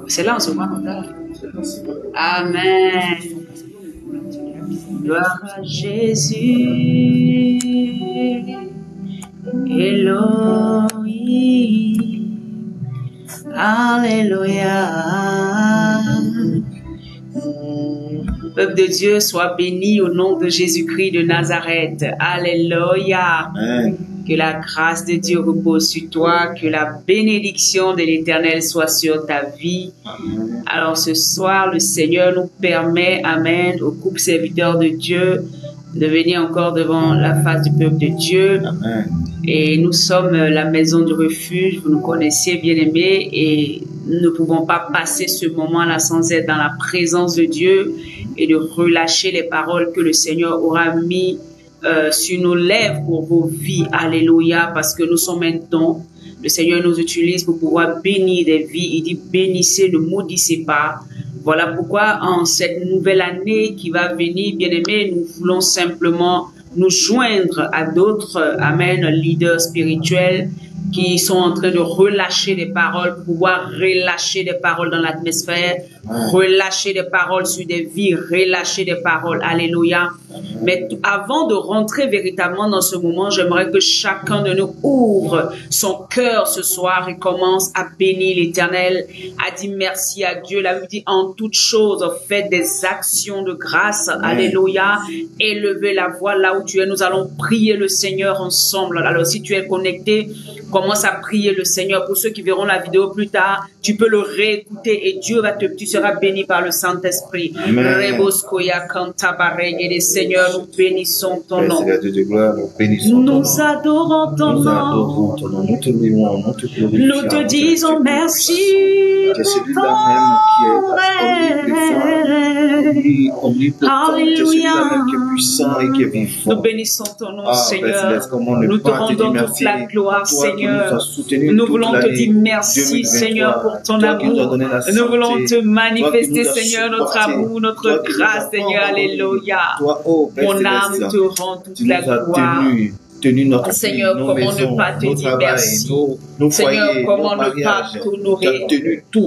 C'est là, on se voit. Amen. Gloire à Jésus. Elohim. Alléluia. Peuple de Dieu, sois béni au nom de Jésus-Christ de Nazareth. Alléluia. Amen. Que la grâce de Dieu repose sur toi, que la bénédiction de l'Éternel soit sur ta vie. Amen. Alors ce soir, le Seigneur nous permet, amen, au couple serviteur de Dieu, de venir encore devant la face du peuple de Dieu. Amen. Et nous sommes la maison du refuge, vous nous connaissez, bien-aimés, et nous ne pouvons pas passer ce moment-là sans être dans la présence de Dieu et de relâcher les paroles que le Seigneur aura mis sur nos lèvres pour vos vies. Alléluia, parce que nous sommes un don. Le Seigneur nous utilise pour pouvoir bénir des vies. Il dit bénissez, ne maudissez pas. Voilà pourquoi en cette nouvelle année qui va venir, bien-aimés, nous voulons simplement nous joindre à d'autres, amen, leaders spirituels qui sont en train de relâcher des paroles, pouvoir relâcher des paroles dans l'atmosphère, relâcher des paroles sur des vies, relâcher des paroles. Alléluia. Mais avant de rentrer véritablement dans ce moment, j'aimerais que chacun de nous ouvre son cœur ce soir et commence à bénir l'Éternel, à dire merci à Dieu. La Bible dit en toutes choses, faites des actions de grâce. Alléluia. Élevez la voix là où tu es. Nous allons prier le Seigneur ensemble. Alors si tu es connecté, commence à prier le Seigneur. Pour ceux qui verront la vidéo plus tard, tu peux le réécouter et Dieu tu seras béni par le Saint-Esprit. Seigneur, nous bénissons ton nom. Nous adorons ton nom. Nous te louons, nous te glorifions. Nous te disons merci. Tu es celui-là même qui est omnipotent, tu es celui-là même qui est puissant et qui est vivant. Nous bénissons ton nom, Seigneur. Nous te rendons toute la gloire, Seigneur. Nous voulons te dire merci, Seigneur, pour ton amour. Nous voulons te manifester, Seigneur, notre amour, notre grâce, Seigneur. Alléluia. Mon âme te rend toute la gloire. Seigneur, comment ne pas te dire merci? Seigneur, comment ne pas t'honorer?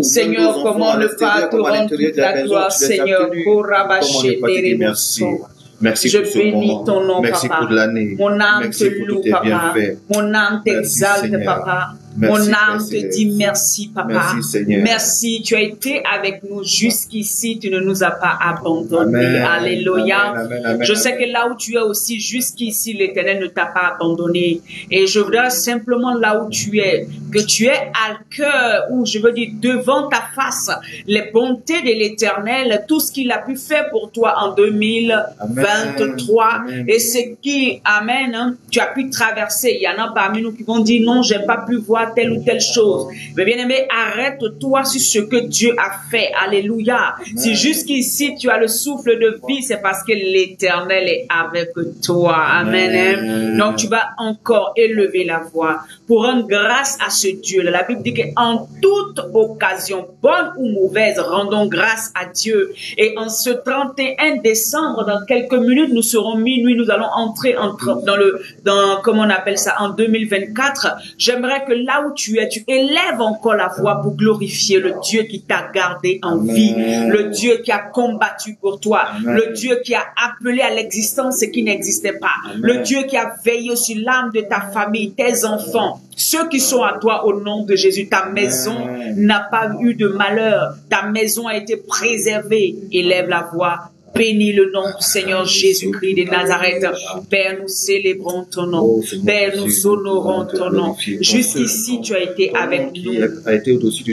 Seigneur, comment ne pas te rendre toute la gloire, Seigneur? Merci je pour ce bénis moment. ton nom, Merci Papa. pour l'année. Mon âme Merci te pour loue, tous tes Papa. bienfaits. Mon âme t'exalte, Seigneur. Papa. Merci, Mon âme Père te Céleste. dit merci, Papa. Merci, Seigneur. Merci, tu as été avec nous jusqu'ici, tu ne nous as pas abandonnés. Amen. Alléluia. Amen, amen, amen, Je sais amen. que là où tu es aussi, jusqu'ici, l'Éternel ne t'a pas abandonné. Et je voudrais simplement là où tu es, que tu es à cœur, ou je veux dire devant ta face, les bontés de l'Éternel, tout ce qu'il a pu faire pour toi en 2023, Amen. et ce qui, amen, hein, tu as pu traverser. Il y en a parmi nous qui vont dire non, j'ai pas pu voir telle ou telle chose. Mais bien aimé, arrête-toi sur ce que Dieu a fait. Alléluia. Si jusqu'ici tu as le souffle de vie, c'est parce que l'Éternel est avec toi. Amen. Hein. Donc tu vas encore élever la voix pour rendre grâce à ce Dieu. La Bible dit qu'en toute occasion, bonne ou mauvaise, rendons grâce à Dieu. Et en ce 31 décembre, dans quelques minutes, nous serons minuit, nous allons entrer comment on appelle ça, en 2024. J'aimerais que là où tu es, tu élèves encore la voix pour glorifier le Dieu qui t'a gardé en vie, le Dieu qui a combattu pour toi, le Dieu qui a appelé à l'existence ce qui n'existait pas, le Dieu qui a veillé sur l'âme de ta famille, tes enfants, ceux qui sont à toi au nom de Jésus. Ta maison n'a pas eu de malheur, ta maison a été préservée. Élève la voix. Bénis le nom du Seigneur Jésus-Christ de Nazareth. Père, nous célébrons ton nom. Père, nous honorons ton nom. Jusqu'ici, tu as été avec nous.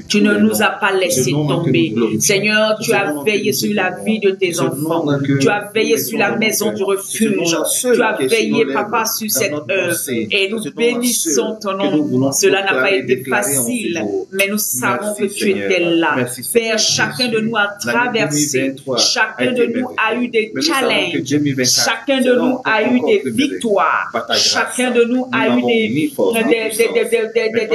Tu ne nous as pas laissé tomber. Seigneur, tu as veillé sur la vie de tes enfants. Tu as veillé sur la maison du refuge. Tu as veillé, Papa, sur cette œuvre. Et nous bénissons ton nom. Cela n'a pas été facile, mais nous savons que tu étais là. Père, chacun de nous a traversé. Chacun de nous a eu des challenges. Chacun de nous a eu des victoires. Chacun de nous a eu des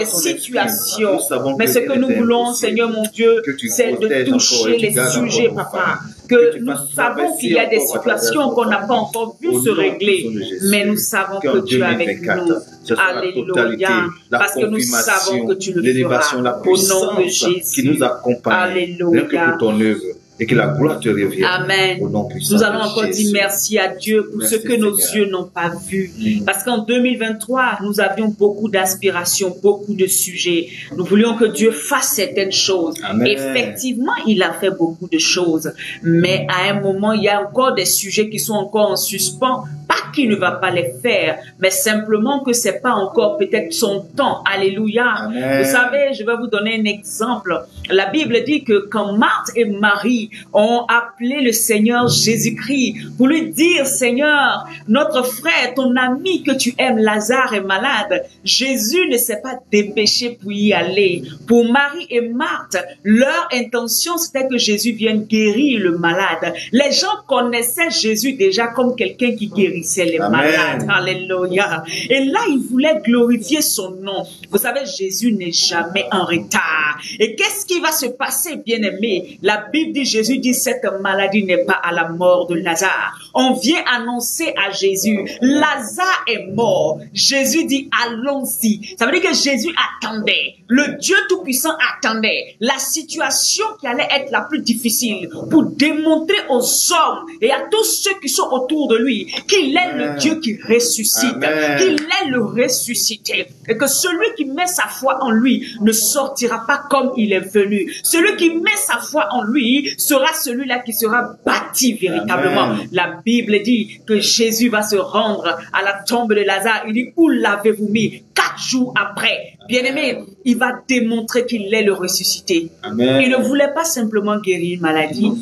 situations. Mais ce que nous voulons, Seigneur mon Dieu, c'est de toucher les sujets, Papa, que nous savons qu'il y a des situations qu'on n'a pas encore vues se régler, mais nous savons que tu es avec nous. Alléluia. Parce que nous savons que tu le feras. Au nom de Jésus. Qui nous accompagne. Alléluia. Pour ton œuvre. Et que la gloire te revienne. Amen. Nous allons encore dire merci à Dieu pour ce que nos yeux n'ont pas vu. Parce qu'en 2023, nous avions beaucoup d'aspirations, beaucoup de sujets. Nous voulions que Dieu fasse certaines choses. Amen. Effectivement, il a fait beaucoup de choses. Mais à un moment, il y a encore des sujets qui sont encore en suspens. Pas qu'il ne va pas les faire, mais simplement que c'est pas encore peut-être son temps. Alléluia. Amen. Vous savez, je vais vous donner un exemple. La Bible dit que quand Marthe et Marie ont appelé le Seigneur Jésus-Christ pour lui dire, Seigneur, notre frère, ton ami que tu aimes, Lazare, est malade. Jésus ne s'est pas dépêché pour y aller. Pour Marie et Marthe, leur intention, c'était que Jésus vienne guérir le malade. Les gens connaissaient Jésus déjà comme quelqu'un qui guérissait les malades. Alléluia. Et là, ils voulaient glorifier son nom. Vous savez, Jésus n'est jamais en retard. Et qu'est-ce qui va se passer, bien-aimé? La Bible dit, Jésus dit, cette maladie n'est pas à la mort de Lazare. On vient annoncer à Jésus, Lazare est mort. Jésus dit, allons-y. Ça veut dire que Jésus attendait. Le Dieu Tout-Puissant attendait la situation qui allait être la plus difficile pour démontrer aux hommes et à tous ceux qui sont autour de lui qu'il est le Dieu qui ressuscite, qu'il est le ressuscité et que celui qui met sa foi en lui ne sortira pas comme il est venu. Celui qui met sa foi en lui sera celui-là qui sera bâti véritablement. Amen. La Bible dit que Jésus va se rendre à la tombe de Lazare. Il dit, où l'avez-vous mis? 4 jours après. Bien-aimé, il va démontrer qu'il est le ressuscité. Amen. Il ne voulait pas simplement guérir une maladie,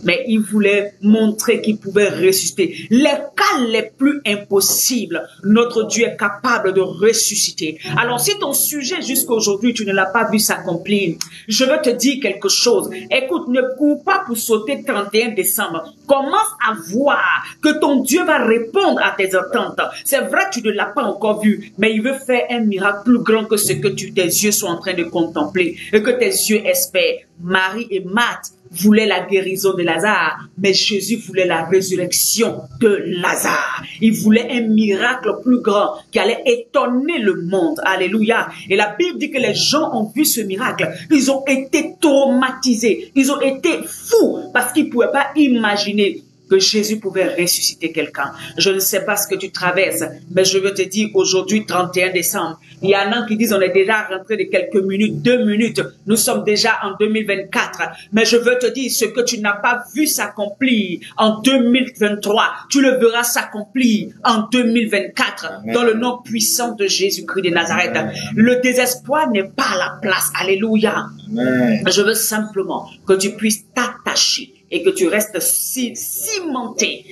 mais il voulait montrer qu'il pouvait ressusciter. Les cas les plus impossibles, notre Dieu est capable de ressusciter. Alors si ton sujet jusqu'à aujourd'hui, tu ne l'as pas vu s'accomplir, je veux te dire quelque chose. Écoute, ne cours pas pour sauter 31 décembre. Commence à voir que ton Dieu va répondre à tes attentes. C'est vrai que tu ne l'as pas encore vu, mais il veut faire un miracle plus grand que ce que tes yeux sont en train de contempler et que tes yeux espèrent. Marie et Marthe voulaient la guérison de Lazare, mais Jésus voulait la résurrection de Lazare. Il voulait un miracle plus grand qui allait étonner le monde. Alléluia. Et la Bible dit que les gens ont vu ce miracle. Ils ont été traumatisés. Ils ont été fous parce qu'ils ne pouvaient pas imaginer que Jésus pouvait ressusciter quelqu'un. Je ne sais pas ce que tu traverses, mais je veux te dire aujourd'hui, 31 décembre, il y en a qui disent on est déjà rentré de quelques minutes, 2 minutes, nous sommes déjà en 2024, mais je veux te dire ce que tu n'as pas vu s'accomplir en 2023, tu le verras s'accomplir en 2024. Amen. Dans le nom puissant de Jésus-Christ de Nazareth. Amen. Le désespoir n'est pas à la place. Alléluia. Amen. Je veux simplement que tu puisses t'attacher et que tu restes cimenté,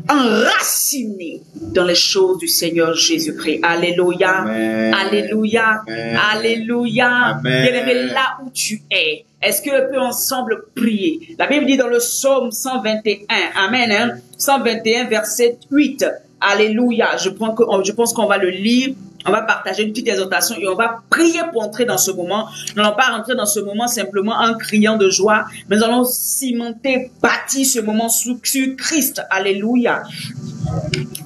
enraciné dans les choses du Seigneur Jésus-Christ. Alléluia. Amen. Alléluia. Amen. Alléluia. Bien-aimé, là où tu es, est-ce qu'on peut ensemble prier? La Bible dit dans le psaume 121, Amen, hein? 121 verset 8. Alléluia. Je pense qu'on va le lire. On va partager une petite exhortation et on va prier pour entrer dans ce moment. Nous n'allons pas rentrer dans ce moment simplement en criant de joie, mais nous allons cimenter, bâtir ce moment sur Christ. Alléluia.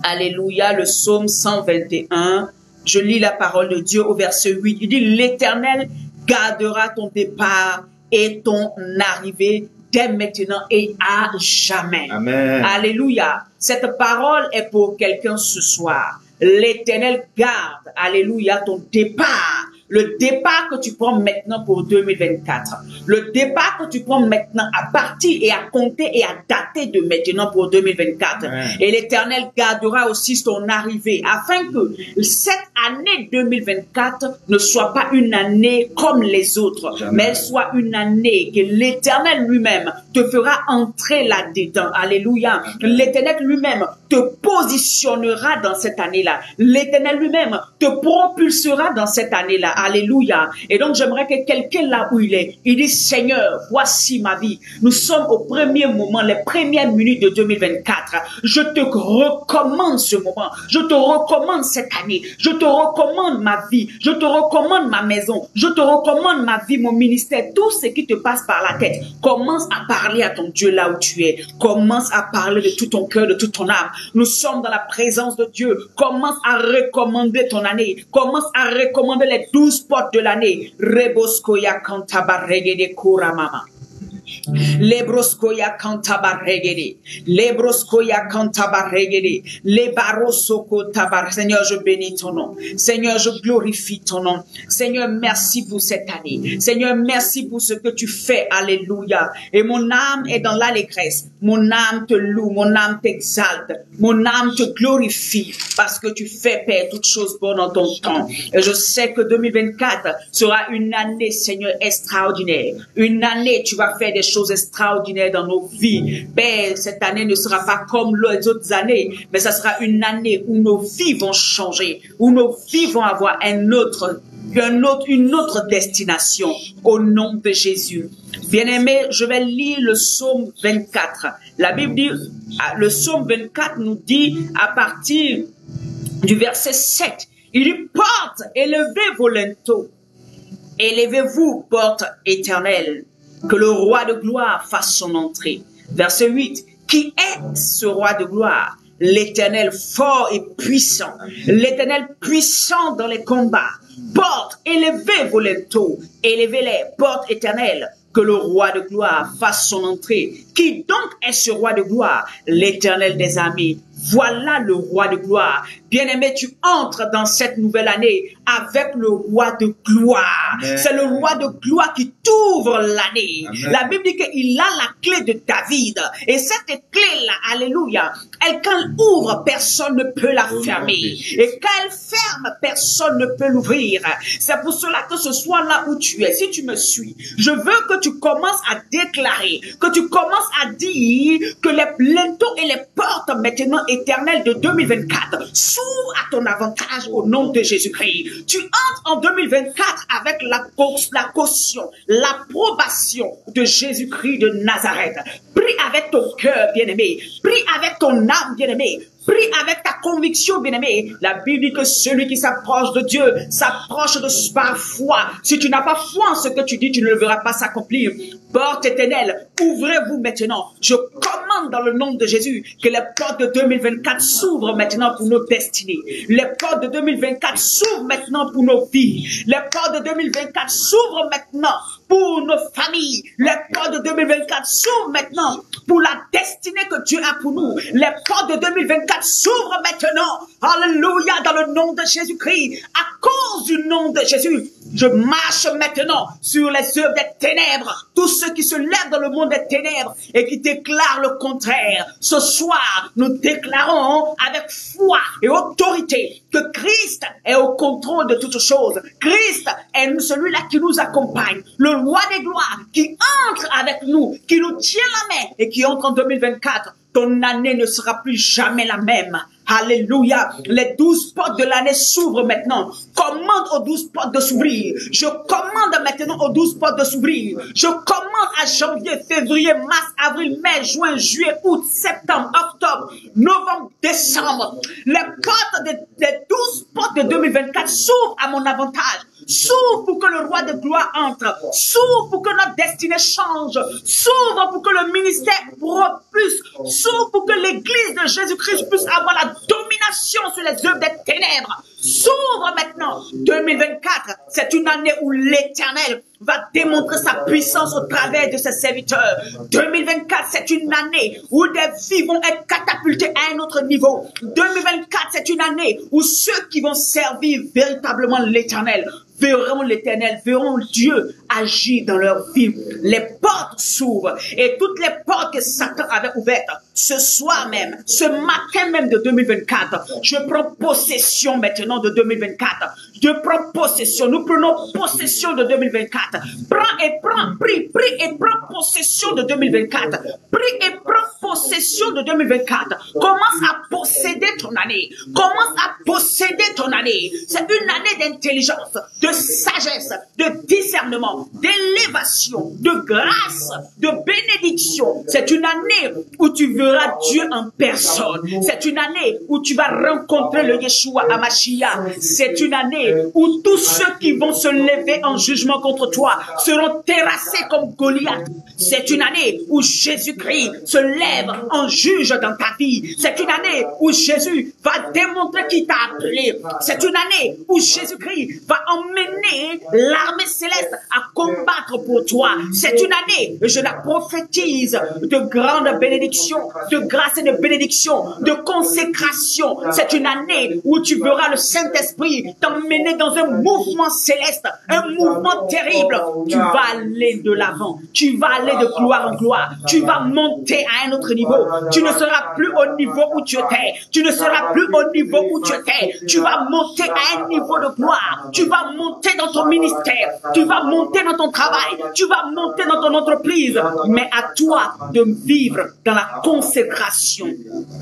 Alléluia. Le psaume 121. Je lis la parole de Dieu au verset 8. Il dit, l'Éternel gardera ton départ et ton arrivée dès maintenant et à jamais. Amen. Alléluia. Cette parole est pour quelqu'un ce soir. L'Éternel garde, alléluia, ton départ. Le départ que tu prends maintenant pour 2024. Le départ que tu prends maintenant à partir et à compter et à dater de maintenant pour 2024. Amen. Et l'Éternel gardera aussi ton arrivée afin que cette année 2024 ne soit pas une année comme les autres, jamais, mais elle soit une année que l'Éternel lui-même te fera entrer là-dedans. Alléluia. L'Éternel lui-même te positionnera dans cette année-là. L'Éternel lui-même te propulsera dans cette année-là. Alléluia. Et donc, j'aimerais que quelqu'un là où il est, il dit, Seigneur, voici ma vie. Nous sommes au premier moment, les premières minutes de 2024. Je te recommande ce moment. Je te recommande cette année. Je te recommande ma vie. Je te recommande ma maison. Je te recommande ma vie, mon ministère. Tout ce qui te passe par la tête. Commence à parler à ton Dieu là où tu es. Commence à parler de tout ton cœur, de toute ton âme. Nous sommes dans la présence de Dieu. Commence à recommander ton année. Commence à recommander les 12 portes de l'année. Reboskoya kantabaregede kuramama. Lebroskoya kantabaregede. Lebroskoya kantabaregede. Lebarosoko tabar. Seigneur, je bénis ton nom. Seigneur, je glorifie ton nom. Seigneur, merci pour cette année. Seigneur, merci pour ce que tu fais. Alléluia. Et mon âme est dans l'allégresse. Mon âme te loue. Mon âme t'exalte. Mon âme te glorifie parce que tu fais, Père, toutes choses bonnes en ton temps. Et je sais que 2024 sera une année, Seigneur, extraordinaire. Une année, tu vas faire des choses extraordinaires dans nos vies. Père, cette année ne sera pas comme les autres années, mais ça sera une année où nos vies vont changer, où nos vies vont avoir une autre destination au nom de Jésus. Bien-aimé, je vais lire le psaume 24. La Bible dit, le psaume 24 nous dit à partir du verset 7, il dit, porte, élevez vos linteaux, élevez-vous, porte éternelle, que le roi de gloire fasse son entrée. Verset 8, qui est ce roi de gloire? L'Éternel fort et puissant, l'Éternel puissant dans les combats. Porte, élevez vos linteaux, élevez-les, porte éternelle, que le roi de gloire fasse son entrée. Qui donc est ce roi de gloire? L'Éternel des armées. Voilà le roi de gloire. Bien-aimé, tu entres dans cette nouvelle année avec le roi de gloire. C'est le roi de gloire qui t'ouvre l'année. La Bible dit qu'il a la clé de David. Et cette clé-là, alléluia, quand elle ouvre, personne ne peut la fermer. Et quand elle ferme, personne ne peut l'ouvrir. C'est pour cela que ce soir là où tu es, si tu me suis, je veux que tu commences à déclarer, que tu commences à dire que les linteaux et les portes maintenant éternelles de 2024 s'ouvrent à ton avantage au nom de Jésus-Christ. Tu entres en 2024 avec la caution, l'approbation de Jésus-Christ de Nazareth. Prie avec ton cœur, bien-aimé. Prie avec ton âme, bien-aimé. Prie avec ta conviction, bien-aimé. La Bible dit que celui qui s'approche de Dieu s'approche de par foi. Si tu n'as pas foi en ce que tu dis, tu ne le verras pas s'accomplir. Porte éternelle, ouvrez-vous maintenant. Je commande dans le nom de Jésus que les portes de 2024 s'ouvrent maintenant pour nos destinées. Les portes de 2024 s'ouvrent maintenant pour nos vies. Les portes de 2024 s'ouvrent maintenant pour nos familles. Les portes de 2024 s'ouvrent maintenant pour la destinée que Dieu a pour nous. Les portes de 2024 s'ouvrent maintenant. Alléluia, dans le nom de Jésus-Christ. À cause du nom de Jésus, je marche maintenant sur les œuvres des ténèbres. Tous ceux qui se lèvent dans le monde des ténèbres et qui déclarent le contraire. Ce soir, nous déclarons avec foi et autorité que Christ est au contrôle de toutes choses. Christ est celui-là qui nous accompagne. Le roi des gloires qui entre avec nous, qui nous tient la main et qui entre en 2024. Ton année ne sera plus jamais la même. Alléluia. Les 12 portes de l'année s'ouvrent maintenant. Commande aux 12 portes de s'ouvrir. Je commande maintenant aux 12 portes de s'ouvrir. Je commande à janvier, février, mars, avril, mai, juin, juillet, août, septembre, octobre, novembre, décembre. Les portes des 12 portes de 2024 s'ouvrent à mon avantage. S'ouvre pour que le roi de gloire entre. S'ouvre pour que notre destinée change. S'ouvre pour que le ministère propulse. S'ouvre pour que l'église de Jésus-Christ puisse avoir la domination sur les œuvres des ténèbres. S'ouvre maintenant. 2024, c'est une année où l'Éternel va démontrer sa puissance au travers de ses serviteurs. 2024, c'est une année où des vies vont être catapultées à un autre niveau. 2024, c'est une année où ceux qui vont servir véritablement l'Éternel verront l'Éternel, verront Dieu agir dans leur vie. Les portes s'ouvrent et toutes les portes que Satan avait ouvertes ce soir même, ce matin même de 2024, je prends possession maintenant de 2024. Je prends possession. Nous prenons possession de 2024. Prie et prends possession de 2024. Prie et prends possession de 2024. Commence à posséder ton année. Commence à posséder ton année. C'est une année d'intelligence, de sagesse, de discernement, d'élévation, de grâce, de bénédiction. C'est une année où tu verras Dieu en personne. C'est une année où tu vas rencontrer le Yeshua Hamashiach. C'est une année où tous ceux qui vont se lever en jugement contre toi seront terrassés comme Goliath. C'est une année où Jésus-Christ se lève en juge dans ta vie. C'est une année où Jésus va démontrer qui t'a appelé. C'est une année où Jésus-Christ va emmener l'armée céleste à combattre pour toi. C'est une année, je la prophétise, de grandes bénédictions, de grâce et de bénédictions, de consécration. C'est une année où tu verras le Saint-Esprit t'emmener dans un mouvement céleste, un mouvement terrible. Tu vas aller de l'avant, tu vas aller de gloire en gloire, tu vas monter à un autre niveau. Tu ne seras plus au niveau où tu étais, tu ne seras plus au niveau où tu étais. Tu vas monter à un niveau de gloire, tu vas monter dans ton ministère, tu vas monter dans ton travail, tu vas monter dans ton entreprise. Mais à toi de vivre dans la consécration,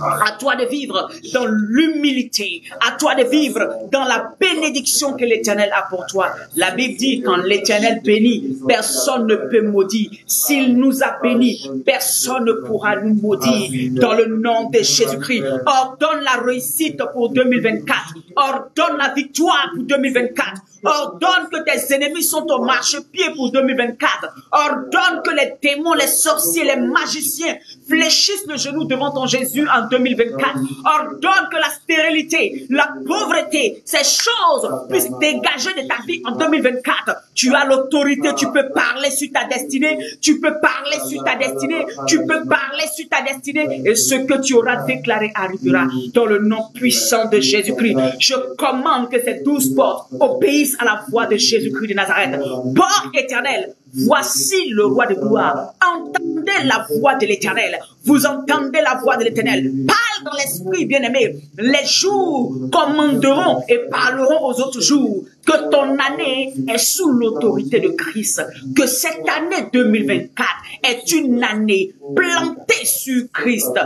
à toi de vivre dans l'humilité, à toi de vivre dans la bénédiction que l'Éternel a pour toi. La Bible dit, quand l'Éternel bénit, personne ne peut maudire. S'il nous a bénis, personne ne pourra nous maudire. Dans le nom de Jésus-Christ, ordonne la réussite pour 2024, ordonne la victoire pour 2024. Ordonne que tes ennemis sont au marchepied pour 2024. Ordonne que les démons, les sorciers, les magiciens fléchissent le genou devant ton Jésus en 2024. Ordonne que la stérilité, la pauvreté, ces choses puissent dégager de ta vie en 2024. Tu as l'autorité, tu peux parler sur ta destinée, tu peux parler sur ta destinée, tu peux parler sur ta destinée, et ce que tu auras déclaré arrivera dans le nom puissant de Jésus-Christ. Je commande que ces 12 portes obéissent à la voix de Jésus-Christ de Nazareth. Porte éternelle, voici le roi de gloire. Entendez la voix de l'Éternel. Vous entendez la voix de l'Éternel. Parle dans l'esprit, bien-aimé. Les jours commanderont et parleront aux autres jours. Que ton année est sous l'autorité de Christ. Que cette année 2024 est une année plantée sur Christ,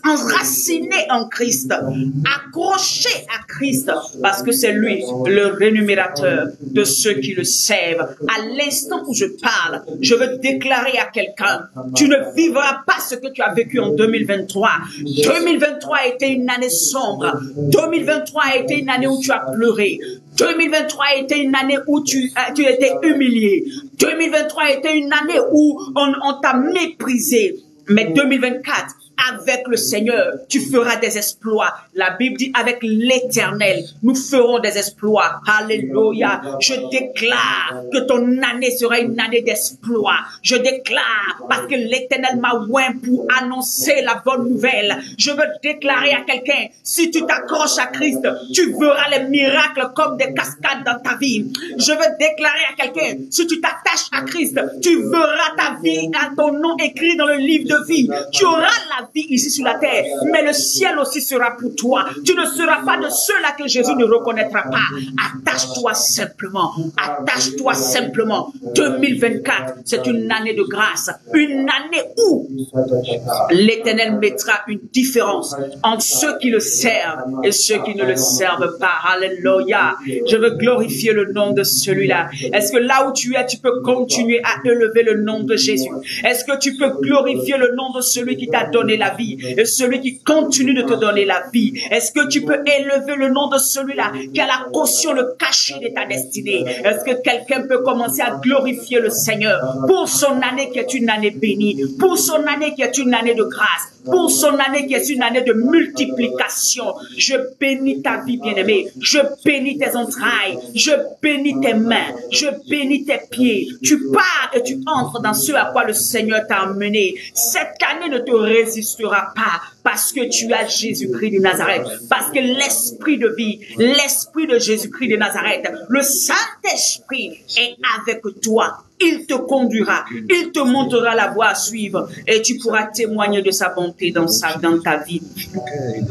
enracinée en Christ, accrochée à Christ, parce que c'est lui le rémunérateur de ceux qui le servent. À l'instant où je parle, je veux déclarer à quelqu'un, tu ne vivras pas ce que tu as vécu en 2023. 2023 a été une année sombre. 2023 a été une année où tu as pleuré. 2023 a été une année où tu étais humilié. 2023 a été une année où on t'a méprisé. Mais 2024, avec le Seigneur, tu feras des exploits. La Bible dit, avec l'Éternel, nous ferons des exploits. Alléluia. Je déclare que ton année sera une année d'exploits. Je déclare, parce que l'Éternel m'a oint pour annoncer la bonne nouvelle. Je veux déclarer à quelqu'un, si tu t'accroches à Christ, tu verras les miracles comme des cascades dans ta vie. Je veux déclarer à quelqu'un, si tu t'attaches à Christ, tu verras ta vie, à ton nom écrit dans le livre de vie. Tu auras la vie ici sur la terre, mais le ciel aussi sera pour toi. Tu ne seras pas de ceux-là que Jésus ne reconnaîtra pas. Attache-toi simplement. Attache-toi simplement. 2024, c'est une année de grâce. Une année où l'Éternel mettra une différence entre ceux qui le servent et ceux qui ne le servent pas. Alléluia. Je veux glorifier le nom de celui-là. Est-ce que là où tu es, tu peux continuer à élever le nom de Jésus? Est-ce que tu peux glorifier le nom de celui qui t'a donné la vie et celui qui continue de te donner la vie? Est-ce que tu peux élever le nom de celui-là qui a la caution, le cachet de ta destinée? Est-ce que quelqu'un peut commencer à glorifier le Seigneur pour son année qui est une année bénie, pour son année qui est une année de grâce, pour son année qui est une année de multiplication? Je bénis ta vie, bien-aimée. Je bénis tes entrailles. Je bénis tes mains. Je bénis tes pieds. Tu pars et tu entres dans ce à quoi le Seigneur t'a emmené. Cette année ne te résistera pas parce que tu as Jésus-Christ de Nazareth. Parce que l'esprit de vie, l'esprit de Jésus-Christ de Nazareth, le Saint-Esprit est avec toi. il te conduira, il te montrera la voie à suivre et tu pourras témoigner de sa bonté dans ta vie.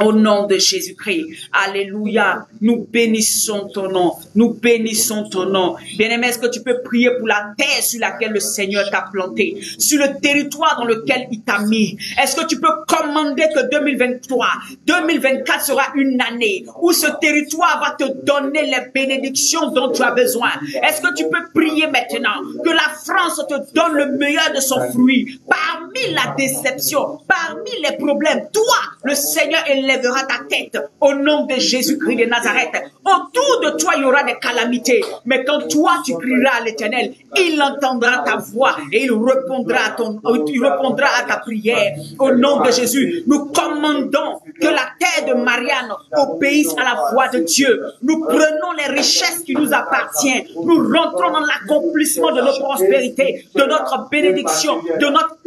Au nom de Jésus-Christ, alléluia, nous bénissons ton nom, nous bénissons ton nom. Bien-aimé, est-ce que tu peux prier pour la terre sur laquelle le Seigneur t'a planté, sur le territoire dans lequel il t'a mis? Est-ce que tu peux commander que 2024 sera une année où ce territoire va te donner les bénédictions dont tu as besoin? Est-ce que tu peux prier maintenant que la France te donne le meilleur de son fruit? Parmi la déception, parmi les problèmes, toi, le Seigneur élèvera ta tête au nom de Jésus-Christ de Nazareth. Autour de toi, il y aura des calamités. Mais quand toi, tu crieras à l'Éternel, il entendra ta voix et il répondra à ta prière. Au nom de Jésus, nous commandons que la terre de Marianne obéisse à la voix de Dieu. Nous prenons les richesses qui nous appartiennent. Nous rentrons dans l'accomplissement de notre prospérité, de notre bénédiction, de notre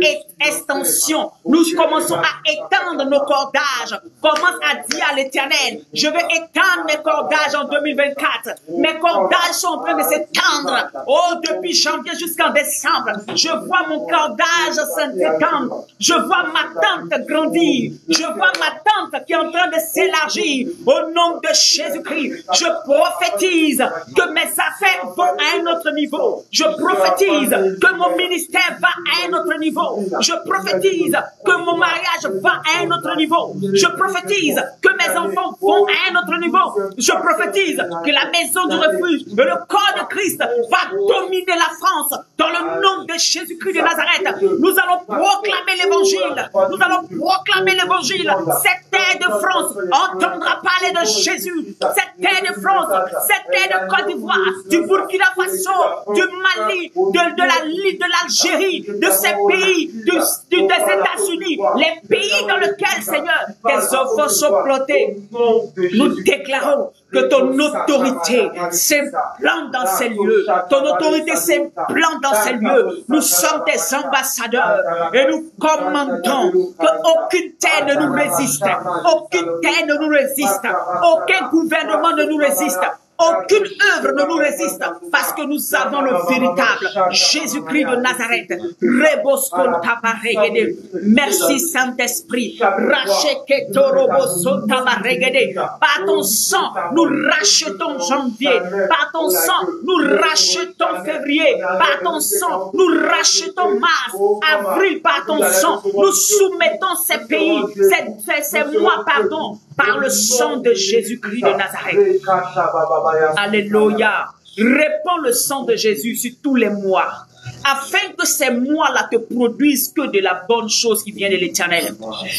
extension. Nous commençons à étendre nos cordages. Commence à dire à l'Éternel, je vais étendre mes cordages en 2024. Mes cordages sont en train de s'étendre. Oh, depuis janvier jusqu'en décembre, je vois mon cordage s'étendre. Je vois ma tente grandir. Je vois ma tente qui est en train de s'élargir. Au nom de Jésus-Christ, je prophétise que mes affaires vont à un autre niveau. Je prophétise que mon ministère va à un autre niveau. Je prophétise que mon mariage va à un autre niveau. Je prophétise que mes enfants vont à un autre niveau. Je prophétise que la maison du refuge, le corps de Christ va dominer la France. Dans le nom de Jésus-Christ de Nazareth, nous allons proclamer l'évangile. Nous allons proclamer l'évangile. Cette terre de France entendra parler de Jésus. Cette terre de France, cette terre de Côte d'Ivoire, du Burkina Faso, du Mali, de l'Algérie, de ces pays, des États-Unis, les pays dans lesquels, Seigneur, tes enfants sont plantés. Nous déclarons que ton autorité s'implante dans ces lieux. Ton autorité s'implante dans ces lieux. Nous sommes des ambassadeurs et nous commandons qu'aucune terre ne nous résiste. Aucune terre ne nous résiste. Aucun gouvernement ne nous résiste. Aucune œuvre ne nous résiste parce que nous avons le véritable Jésus-Christ de Nazareth. Merci Saint-Esprit. Par ton sang, nous rachetons janvier. Par ton sang, nous rachetons février. Par ton sang, nous rachetons mars, avril. Par ton sang, nous soumettons ces pays, ces mois, pardon, par le sang de Jésus-Christ de Nazareth. Alléluia. Répands le sang de Jésus sur tous les mois, afin que ces mois-là te produisent que de la bonne chose qui vient de l'Éternel.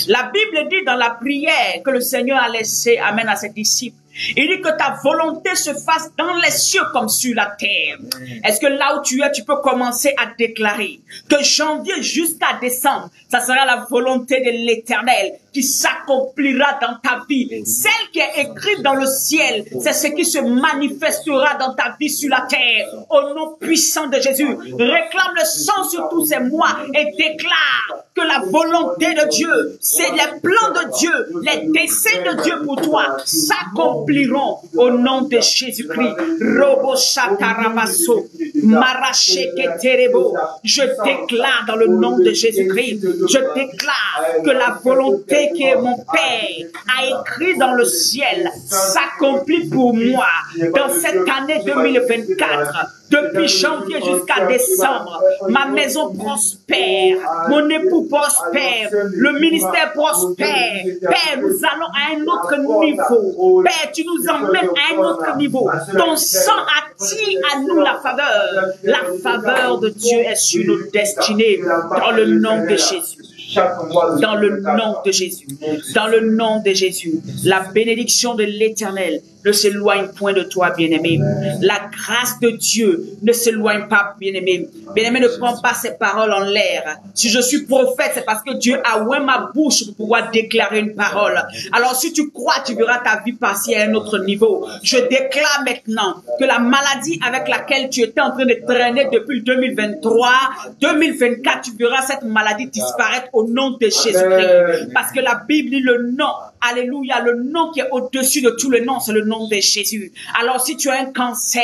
La Bible dit dans la prière que le Seigneur a laissé, amen, à ses disciples, il dit que ta volonté se fasse dans les cieux comme sur la terre. Est-ce que là où tu es, tu peux commencer à déclarer que janvier jusqu'à décembre, ça sera la volonté de l'Éternel qui s'accomplira dans ta vie. Celle qui est écrite dans le ciel, c'est ce qui se manifestera dans ta vie sur la terre. Au nom puissant de Jésus, réclame le sang sur tous ces mois et déclare que la volonté de Dieu, c'est les plans de Dieu, les desseins de Dieu pour toi s'accompliront au nom de Jésus-Christ. Robo Shakaramaso, Maracheke Terebo. Je déclare dans le nom de Jésus-Christ, je déclare que la volonté que mon Père a écrit dans le ciel s'accomplit pour moi dans cette année 2024. Depuis janvier jusqu'à décembre, ma maison prospère, mon époux prospère, le ministère prospère. Père, nous allons à un autre niveau. Père, tu nous emmènes à un autre niveau. Ton sang attire à nous la faveur. La faveur de Dieu est sur nos destinées dans le nom de Jésus. Dans le nom de Jésus. Dans le nom de Jésus. La bénédiction de l'Éternel ne s'éloigne point de toi, bien-aimé. La grâce de Dieu ne s'éloigne pas, bien-aimé. Bien-aimé, ne prends pas ces paroles en l'air. Si je suis prophète, c'est parce que Dieu a ouvert ma bouche pour pouvoir déclarer une parole. Alors, si tu crois, tu verras ta vie passer à un autre niveau. Je déclare maintenant que la maladie avec laquelle tu étais en train de traîner depuis 2023, 2024, tu verras cette maladie disparaître au nom de Jésus-Christ. Parce que la Bible dit le nom alléluia, le nom qui est au-dessus de tous les noms, c'est le nom de Jésus. Alors si tu as un cancer,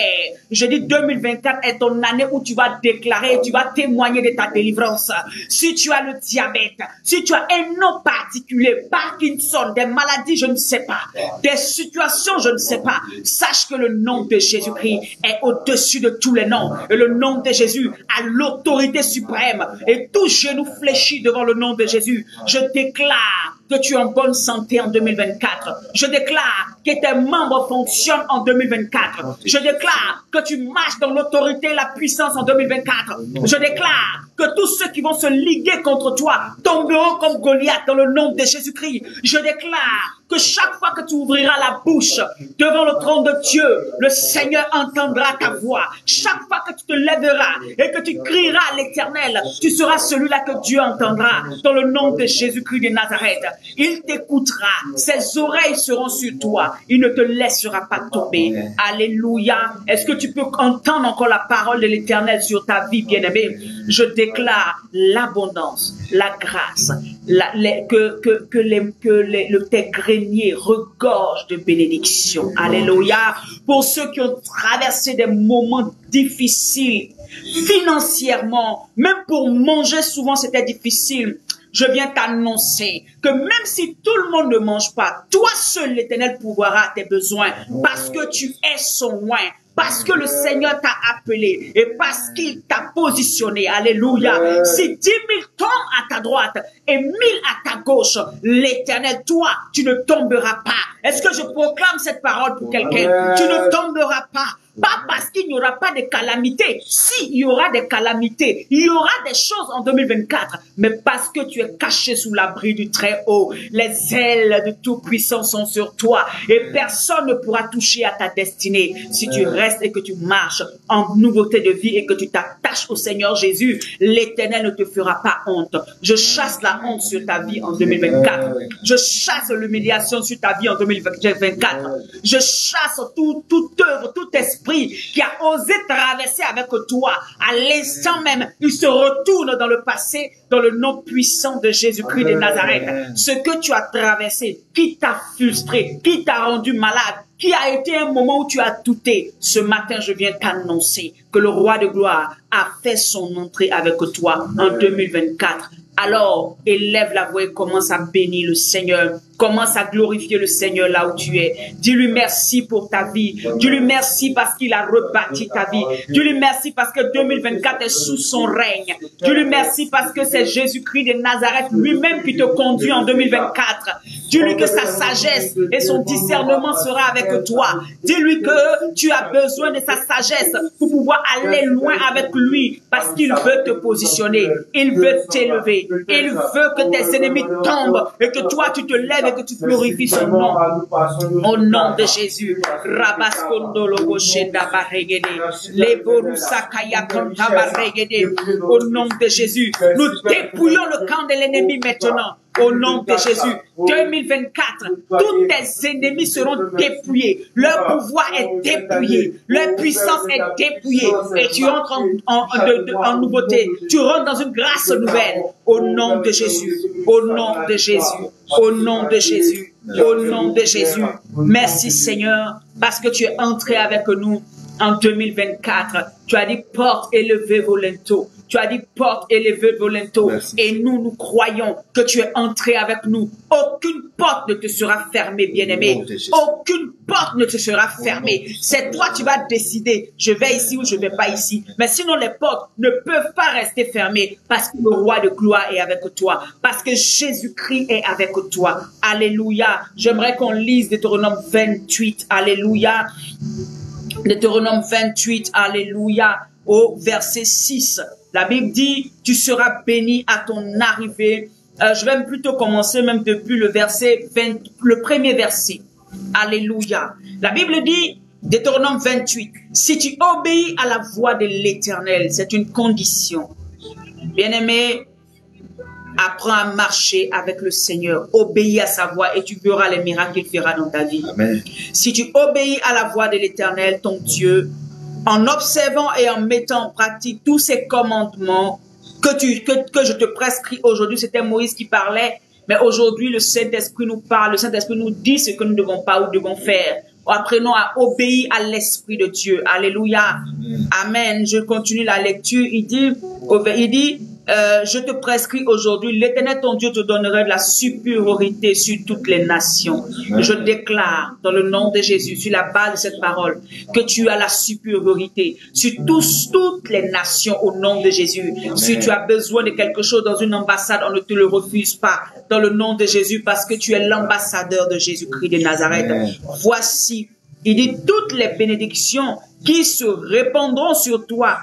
je dis 2024 est ton année où tu vas déclarer, tu vas témoigner de ta délivrance. Si tu as le diabète, si tu as un nom particulier, Parkinson, des maladies, je ne sais pas, des situations, je ne sais pas, sache que le nom de Jésus-Christ est au-dessus de tous les noms. Et le nom de Jésus a l'autorité suprême. Et tout genou fléchit devant le nom de Jésus. Je déclare que tu es en bonne santé en 2024. Je déclare que tes membres fonctionnent en 2024. Je déclare que tu marches dans l'autorité et la puissance en 2024. Je déclare que tous ceux qui vont se liguer contre toi tomberont comme Goliath dans le nom de Jésus-Christ. Je déclare que chaque fois que tu ouvriras la bouche devant le trône de Dieu, le Seigneur entendra ta voix. Chaque fois que tu te lèveras et que tu crieras à l'Éternel, tu seras celui-là que Dieu entendra dans le nom de Jésus-Christ de Nazareth. Il t'écoutera, ses oreilles seront sur toi, il ne te laissera pas tomber. Alléluia. Est-ce que tu peux entendre encore la parole de l'Éternel sur ta vie, bien-aimé? Je déclare l'abondance, la grâce, tes greniers regorgent de bénédictions. Alléluia. Pour ceux qui ont traversé des moments difficiles, financièrement, même pour manger, souvent c'était difficile. Je viens t'annoncer que même si tout le monde ne mange pas, toi seul l'Éternel pourvoira tes besoins parce que tu es son oint. Parce que le Seigneur t'a appelé et parce qu'il t'a positionné. Alléluia. Si 10 000 tombent à ta droite et 1000 à ta gauche, l'Éternel, toi, tu ne tomberas pas. Est-ce que je proclame cette parole pour quelqu'un? Tu ne tomberas pas. Pas parce qu'il n'y aura pas de calamité. Si, il y aura des calamités. Il y aura des choses en 2024. Mais parce que tu es caché sous l'abri du Très-Haut. Les ailes de Tout-Puissant sont sur toi. Et personne ne pourra toucher à ta destinée. Si tu restes et que tu marches en nouveauté de vie et que tu t'attaches au Seigneur Jésus, l'Éternel ne te fera pas honte. Je chasse la honte sur ta vie en 2024. Je chasse l'humiliation sur ta vie en 2024. Je chasse toute œuvre, tout esprit qui a osé traverser avec toi, à l'instant même, il se retourne dans le passé, dans le nom puissant de Jésus-Christ de Nazareth. Ce que tu as traversé, qui t'a frustré, qui t'a rendu malade, qui a été un moment où tu as douté, ce matin, je viens t'annoncer que le roi de gloire a fait son entrée avec toi en 2024. Alors, élève la voix et commence à bénir le Seigneur. Commence à glorifier le Seigneur là où tu es. Dis-lui merci pour ta vie. Dis-lui merci parce qu'il a rebâti ta vie. Dis-lui merci parce que 2024 est sous son règne. Dis-lui merci parce que c'est Jésus-Christ de Nazareth lui-même qui te conduit en 2024. Dis-lui que sa sagesse et son discernement sera avec toi. Dis-lui que tu as besoin de sa sagesse pour pouvoir aller loin avec lui parce qu'il veut te positionner. Il veut t'élever. Il veut que tes ennemis tombent et que toi tu te lèves et que tu glorifies son nom. Au nom de Jésus. Au nom de Jésus. Nous dépouillons le camp de l'ennemi maintenant. Au nom de Jésus, 2024, tous tes ennemis seront dépouillés. Leur pouvoir est dépouillé. Leur puissance est dépouillée. Et tu entres en nouveauté. Tu rentres dans une grâce nouvelle. Au nom de Jésus. Au nom de Jésus. Au nom de Jésus. Au nom de Jésus. Merci Seigneur, parce que tu es entré avec nous en 2024. Tu as dit porte élevée volento. Tu as dit porte élevée volento. Et nous croyons que tu es entré avec nous. Aucune porte ne te sera fermée, bien-aimé. Aucune porte ne te sera fermée. C'est toi qui vas décider. Je vais ici ou je ne vais pas ici. Mais sinon, les portes ne peuvent pas rester fermées parce que le roi de gloire est avec toi. Parce que Jésus-Christ est avec toi. Alléluia. J'aimerais qu'on lise Deutéronome 28. Alléluia. Deutéronome 28. Alléluia. Au verset 6. La Bible dit, tu seras béni à ton arrivée. Je vais plutôt commencer même depuis le verset 20, le premier verset. Alléluia. La Bible dit, Deutéronome 28, si tu obéis à la voix de l'Éternel, c'est une condition. Bien-aimé, apprends à marcher avec le Seigneur. Obéis à sa voix et tu verras les miracles qu'il fera dans ta vie. Amen. Si tu obéis à la voix de l'Éternel, ton Dieu, en observant et en mettant en pratique tous ces commandements que je te prescris aujourd'hui, c'était Moïse qui parlait, Mais aujourd'hui, le Saint-Esprit nous parle, le Saint-Esprit nous dit ce que nous ne devons pas ou devons faire. Apprenons à obéir à l'Esprit de Dieu. Alléluia. Amen. Je continue la lecture. Il dit, je te prescris aujourd'hui, l'Éternel ton Dieu te donnera de la supériorité sur toutes les nations. Je déclare dans le nom de Jésus, sur la base de cette parole, que tu as la supériorité sur toutes les nations au nom de Jésus. Si tu as besoin de quelque chose dans une ambassade, on ne te le refuse pas dans le nom de Jésus parce que tu es l'ambassadeur de Jésus-Christ de Nazareth. Voici, il dit toutes les bénédictions qui se répandront sur toi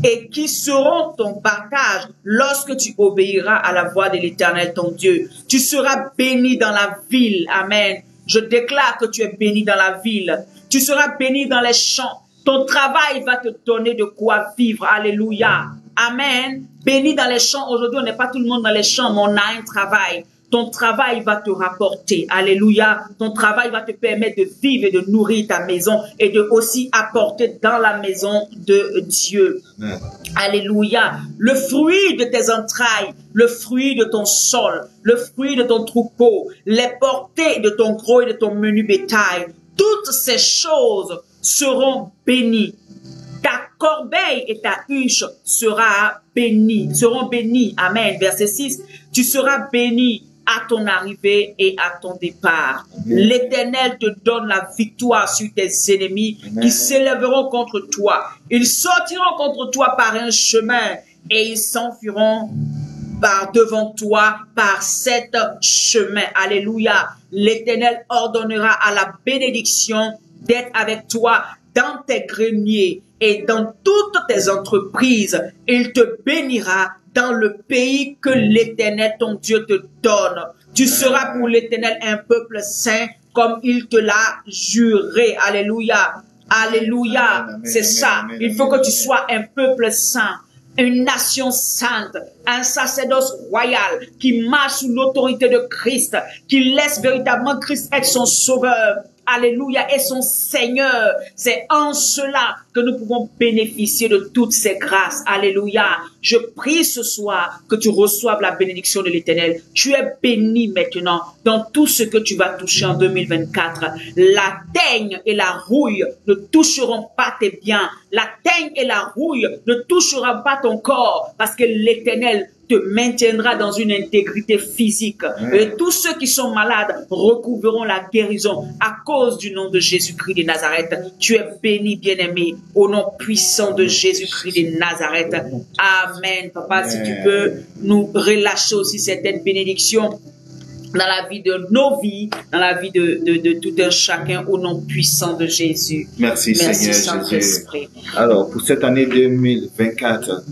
et qui seront ton partage lorsque tu obéiras à la voix de l'Éternel ton Dieu. Tu seras béni dans la ville. Amen. Je déclare que tu es béni dans la ville. Tu seras béni dans les champs. Ton travail va te donner de quoi vivre. Alléluia. Amen. Béni dans les champs. Aujourd'hui, on n'est pas tout le monde dans les champs, mais on a un travail. Ton travail va te rapporter. Alléluia. Ton travail va te permettre de vivre et de nourrir ta maison et de aussi apporter dans la maison de Dieu. Amen. Alléluia. Le fruit de tes entrailles, le fruit de ton sol, le fruit de ton troupeau, les portées de ton gros et de ton menu bétail, toutes ces choses seront bénies. Ta corbeille et ta huche seront bénies. Amen. Verset 6. Tu seras béni à ton arrivée et à ton départ. L'Éternel te donne la victoire sur tes ennemis qui s'élèveront contre toi. Ils sortiront contre toi par un chemin et ils s'enfuiront par devant toi par sept chemins. Alléluia. L'Éternel ordonnera à la bénédiction d'être avec toi dans tes greniers et dans toutes tes entreprises. Il te bénira dans le pays que l'Éternel ton Dieu te donne. Tu seras pour l'Éternel un peuple saint comme il te l'a juré. Alléluia. Alléluia. C'est ça. Il faut que tu sois un peuple saint, une nation sainte, un sacerdoce royal qui marche sous l'autorité de Christ, qui laisse véritablement Christ être son sauveur. Alléluia, et son Seigneur. C'est en cela que nous pouvons bénéficier de toutes ces grâces. Alléluia. Je prie ce soir que tu reçoives la bénédiction de l'Éternel. Tu es béni maintenant dans tout ce que tu vas toucher en 2024. La teigne et la rouille ne toucheront pas tes biens. La teigne et la rouille ne toucheront pas ton corps parce que l'Éternel te maintiendra dans une intégrité physique. Et tous ceux qui sont malades recouvreront la guérison à cause du nom de Jésus-Christ de Nazareth. Tu es béni, bien-aimé, au nom puissant de Jésus-Christ de Nazareth. Amen. Papa, si tu peux nous relâcher aussi certaines bénédictions dans la vie de nos vies, dans la vie de tout un chacun, au nom puissant de Jésus. Merci Seigneur Jésus. Alors, pour cette année 2024,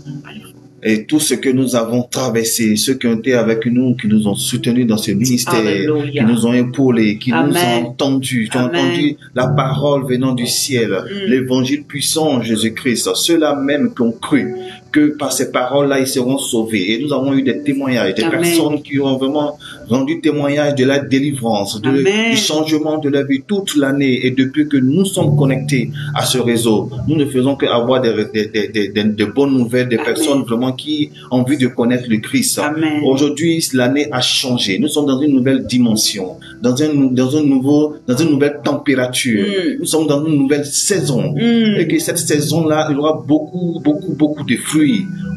et tout ce que nous avons traversé, ceux qui ont été avec nous, qui nous ont soutenus dans ce ministère, Alléluia, qui nous ont épaulés, qui Amen, nous ont entendus, qui ont entendu la parole venant du ciel, l'évangile puissant en Jésus-Christ, ceux-là même qui ont cru que par ces paroles-là, ils seront sauvés. Et nous avons eu des témoignages, des Amen, personnes qui ont vraiment rendu témoignage de la délivrance, du changement de la vie toute l'année. Et depuis que nous sommes connectés à ce réseau, nous ne faisons qu'avoir de bonnes nouvelles, des Amen, personnes vraiment qui ont envie de connaître le Christ. Aujourd'hui, l'année a changé. Nous sommes dans une nouvelle dimension, dans une nouvelle température. Nous sommes dans une nouvelle saison. Et que cette saison-là, il y aura beaucoup de fruits.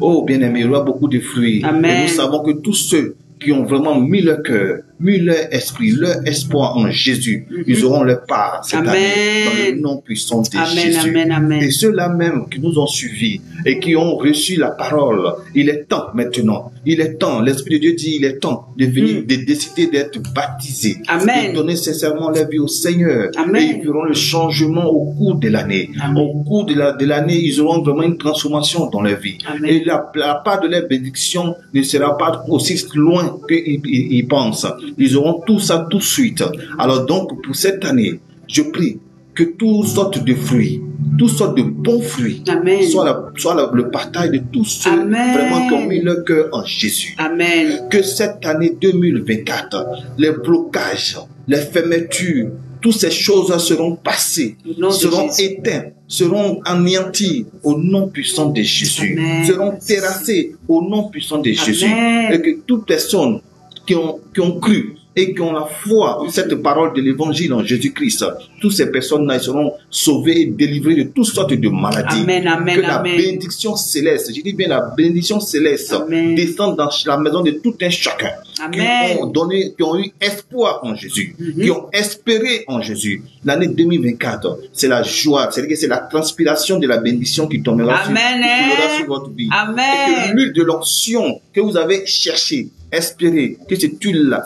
Oh, bien-aimé, il y aura beaucoup de fruits. Amen. Et nous savons que tous ceux qui ont vraiment mis leur cœur, mis leur esprit, leur espoir en Jésus, ils auront leur part cette année dans le nom puissant de Jésus. Amen. Et ceux-là même qui nous ont suivis et qui ont reçu la parole, il est temps maintenant. Il est temps, l'Esprit de Dieu dit, il est temps de venir, de décider d'être baptisés, de donner sincèrement leur vie au Seigneur. Amen. Et ils feront le changement au cours de l'année. Au cours de l'année, ils auront vraiment une transformation dans leur vie. Amen. Et la part de leur bénédiction ne sera pas aussi loin qu'ils pensent. Ils auront tout ça tout de suite. Alors donc, pour cette année, je prie que toutes sortes de fruits, toutes sortes de bons fruits, soit le partage de tous ceux vraiment qui ont mis leur cœur en Jésus. Amen. Que cette année 2024, les blocages, les fermetures, toutes ces choses seront passées, seront éteintes, seront anéanties au nom puissant de Jésus, seront terrassées au nom puissant de Jésus. Et que toute personne qui ont cru et qui ont la foi en cette parole de l'évangile en Jésus-Christ, toutes ces personnes-là seront sauvées et délivrées de toutes sortes de maladies. Amen, amen, que la amen. bénédiction céleste, je dis bien la bénédiction céleste, Amen. descende dans la maison de tout un chacun. Amen. Qui ont eu espoir en Jésus, qui ont espéré en Jésus. L'année 2024, c'est la joie, c'est-à-dire que c'est la transpiration de la bénédiction qui tombera sur votre vie. Amen. Et que l'huile de l'onction que vous avez cherché, espérer que cette huile-là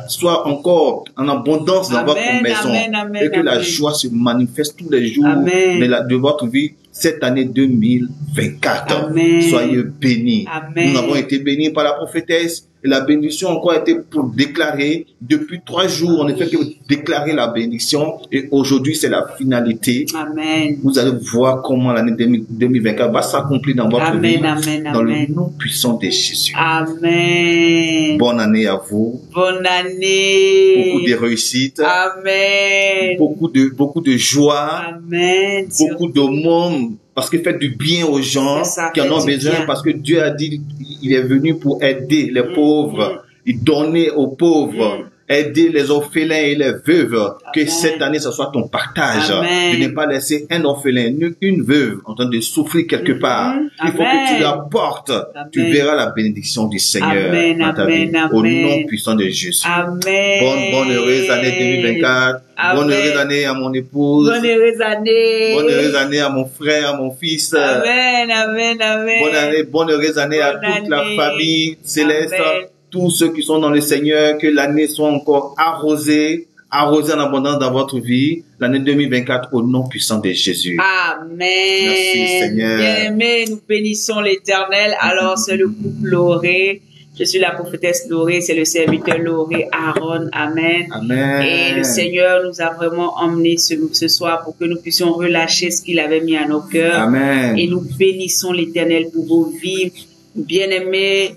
soit encore en abondance dans votre maison. Et que la joie se manifeste tous les jours de votre vie cette année 2024. Amen. Soyez bénis. Amen. Nous avons été bénis par la prophétesse. Et la bénédiction a encore été pour déclarer. Depuis 3 jours, on ne fait que déclarer la bénédiction. Et aujourd'hui, c'est la finalité. Amen. Vous allez voir comment l'année 2024 va s'accomplir dans votre vie. Dans le nom puissant de Jésus. Amen. Bonne année à vous. Bonne année. Beaucoup de réussite. Amen. Beaucoup de joie. Amen. Beaucoup d'aumône. Parce que faites du bien aux gens qui en ont besoin. Parce que Dieu a dit il est venu pour aider les pauvres. Il donnait aux pauvres. Aider les orphelins et les veuves. Amen. Que cette année, ce soit ton partage. Amen. De ne pas laisser un orphelin, une veuve en train de souffrir quelque part. Il faut que tu l'apportes. Tu verras la bénédiction du Seigneur dans ta vie. Au nom puissant de Jésus. Amen. Bonne heureuse année 2024. Amen. Bonne heureuse année à mon épouse. Bonne heureuse année. Bonne heureuse année à mon frère, à mon fils. Amen, amen, amen. Bonne heureuse année à toute la famille céleste. Amen. Tous ceux qui sont dans le Seigneur, que l'année soit encore arrosée en abondance dans votre vie. L'année 2024 au nom puissant de Jésus. Amen. Merci Seigneur. Bien-aimés, nous bénissons l'Éternel. Alors c'est le couple Lauré. Je suis la prophétesse Lauré, c'est le serviteur Lauré Aaron. Amen. Amen. Et le Seigneur nous a vraiment emmenés ce soir pour que nous puissions relâcher ce qu'il avait mis à nos cœurs. Amen. Et nous bénissons l'Éternel pour vos vies. Bien-aimés,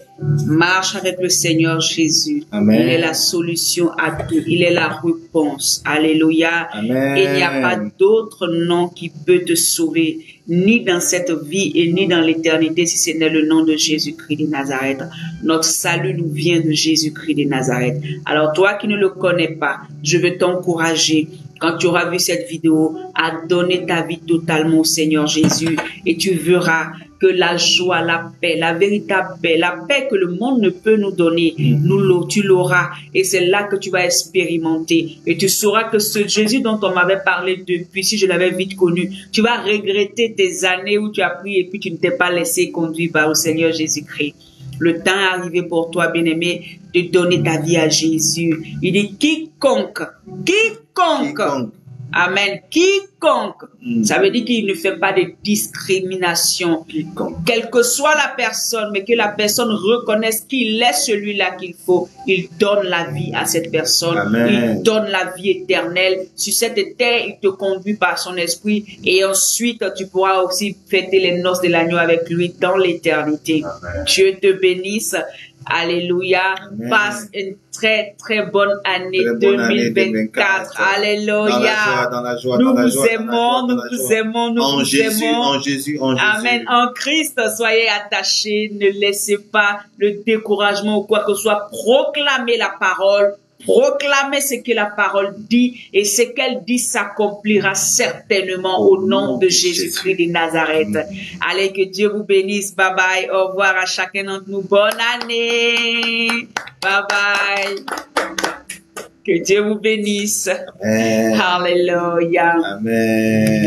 marche avec le Seigneur Jésus. Amen. Il est la solution à tout. Il est la réponse. Alléluia. Amen. Il n'y a pas d'autre nom qui peut te sauver, ni dans cette vie et ni dans l'éternité, si ce n'est le nom de Jésus-Christ de Nazareth. Notre salut nous vient de Jésus-Christ de Nazareth. Alors toi qui ne le connais pas, je veux t'encourager, quand tu auras vu cette vidéo, à donner ta vie totalement au Seigneur Jésus. Et tu verras que la joie, la paix, la véritable paix, la paix que le monde ne peut nous donner, tu l'auras. Et c'est là que tu vas expérimenter. Et tu sauras que ce Jésus dont on m'avait parlé depuis, si je l'avais vite connu, tu vas regretter tes années où tu as pris et puis tu ne t'es pas laissé conduire par le Seigneur Jésus-Christ. Le temps est arrivé pour toi, bien-aimé, de donner ta vie à Jésus. Il dit quiconque. Amen. Quiconque. Ça veut dire qu'il ne fait pas de discrimination. Quiconque. Quelle que soit la personne, mais que la personne reconnaisse qu'il est celui-là qu'il faut. Il donne la vie à cette personne. Amen. Il donne la vie éternelle. Sur cette terre, il te conduit par son esprit. Et ensuite, tu pourras aussi fêter les noces de l'agneau avec lui dans l'éternité. Dieu te bénisse. Alléluia. Amen. Passe une très très bonne année 2024. Alléluia. Dans la joie, nous vous aimons, nous vous aimons. En Jésus. Amen. En Christ, soyez attachés. Ne laissez pas le découragement ou quoi que ce soit. Proclamez la parole. Proclamez ce que la parole dit et ce qu'elle dit s'accomplira certainement au nom de Jésus-Christ de Nazareth. Allez, que Dieu vous bénisse. Bye bye. Au revoir à chacun d'entre nous. Bonne année. Bye bye. Que Dieu vous bénisse. Amen. Alléluia. Amen.